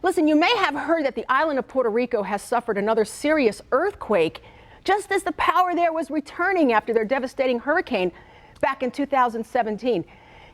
Listen, you may have heard that the island of Puerto Rico has suffered another serious earthquake just as the power there was returning after their devastating hurricane back in 2017.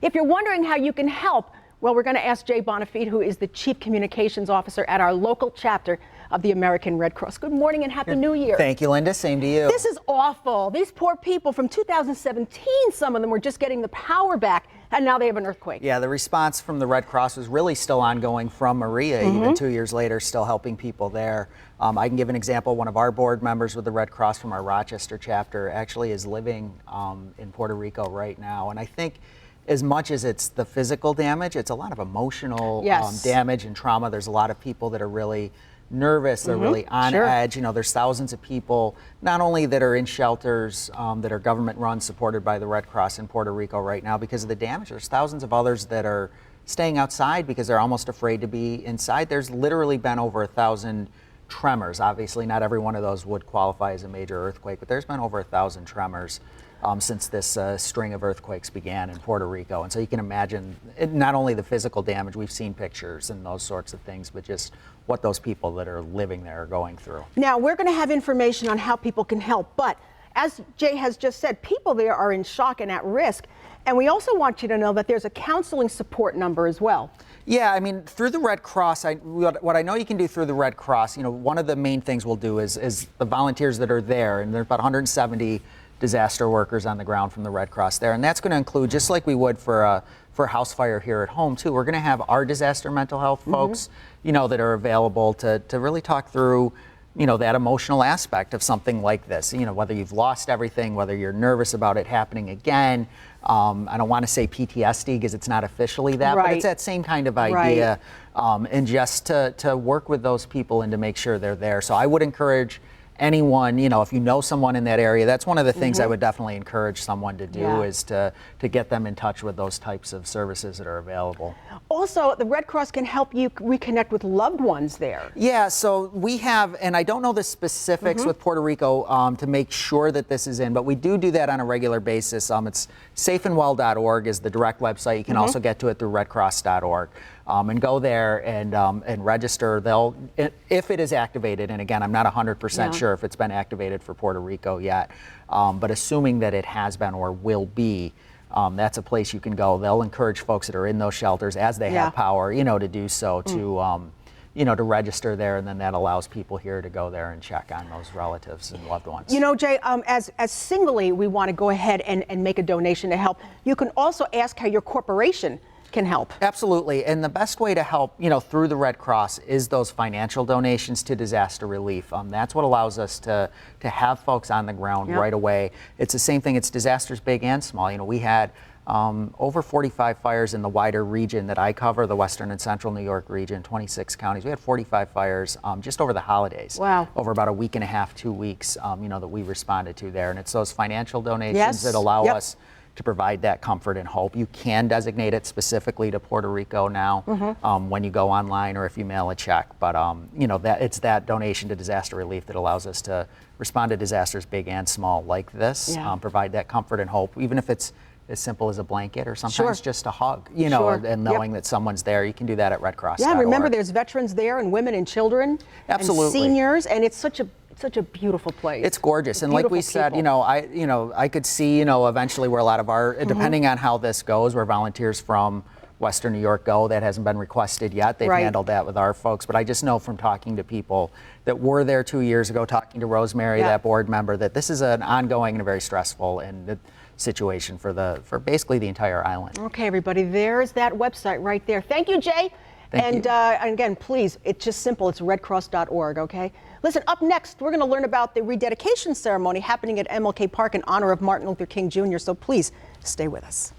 If you're wondering how you can help, well, we're going to ask Jay Bonifate, who is the Chief Communications Officer at our local chapter of the American Red Cross. Good morning and Happy New Year. Thank you, Linda. Same to you. This is awful. These poor people from 2017, some of them were just getting the power back, and now they have an earthquake. Yeah, the response from the Red Cross was really still ongoing from Maria, even 2 years later, still helping people there. I can give an example. One of our board members with the Red Cross from our Rochester chapter actually is living in Puerto Rico right now. And I think as much as it's the physical damage, it's a lot of emotional damage and trauma. There's a lot of people that are really nervous, they're really on edge. You know, there's thousands of people, not only that are in shelters that are government run, supported by the Red Cross in Puerto Rico right now because of the damage. There's thousands of others that are staying outside because they're almost afraid to be inside. There's literally been over 1,000 tremors. Obviously, not every one of those would qualify as a major earthquake, but there's been over 1,000 tremors since this string of earthquakes began in Puerto Rico. And so you can imagine not only the physical damage, we've seen pictures and those sorts of things, but just what those people that are living there are going through. Now, we're going to have information on how people can help, but as Jay has just said, people there are in shock and at risk. And we also want you to know that there's a counseling support number as well. Yeah, I mean, through the Red Cross, what I know you can do through the Red Cross, you know, one of the main things we'll do is the volunteers that are there, and there's about 170 disaster workers on the ground from the Red Cross there, and that's going to include, just like we would for a house fire here at home too, we're going to have our disaster mental health folks, you know, that are available to really talk through, you know, that emotional aspect of something like this. You know, whether you've lost everything, whether you're nervous about it happening again. I don't want to say PTSD because it's not officially that, but it's that same kind of idea. And just to work with those people and to make sure they're there. So I would encourage anyone, you know, if you know someone in that area, that's one of the things I would definitely encourage someone to do is to get them in touch with those types of services that are available. Also, the Red Cross can help you reconnect with loved ones there. Yeah, so we have, and I don't know the specifics with Puerto Rico to make sure that this is in, but we do that on a regular basis. It's safeandwell.org is the direct website. You can also get to it through redcross.org. And go there and register. If it is activated, and again, I'm not 100% sure if it's been activated for Puerto Rico yet, but assuming that it has been or will be, that's a place you can go. They'll encourage folks that are in those shelters as they have power, you know, to do so, to you know, to register there, and then that allows people here to go there and check on those relatives and loved ones. You know, Jay, as singly we want to go ahead and make a donation to help, you can also ask how your corporation can help. Absolutely, and the best way to help, you know, through the Red Cross is those financial donations to disaster relief. That's what allows us to have folks on the ground right away. It's the same thing, it's disasters big and small. You know, we had over 45 fires in the wider region that I cover, the Western and Central New York region, 26 counties. We had 45 fires just over the holidays. Wow. Over about a week and a half, 2 weeks, you know, that we responded to there. And it's those financial donations that allow us to provide that comfort and hope. You can designate it specifically to Puerto Rico now when you go online or if you mail a check. But you know, that it's that donation to disaster relief that allows us to respond to disasters big and small like this, provide that comfort and hope, even if it's as simple as a blanket or sometimes just a hug, you know, and knowing that someone's there. You can do that at redcross.org. Yeah, remember there's veterans there and women and children and seniors, and it's such a beautiful place. It's gorgeous, and like we said, you know, I could see, you know, eventually where a lot of our, depending on how this goes, where volunteers from Western New York go. That hasn't been requested yet. They've handled that with our folks, but I just know from talking to people that were there 2 years ago, talking to Rosemary, that board member, that this is an ongoing and a very stressful and situation for basically the entire island. Okay, everybody, there's that website right there. Thank you, Jay. And again, please, it's just simple. It's redcross.org, okay? Listen, up next, we're going to learn about the rededication ceremony happening at MLK Park in honor of Martin Luther King Jr., so please stay with us.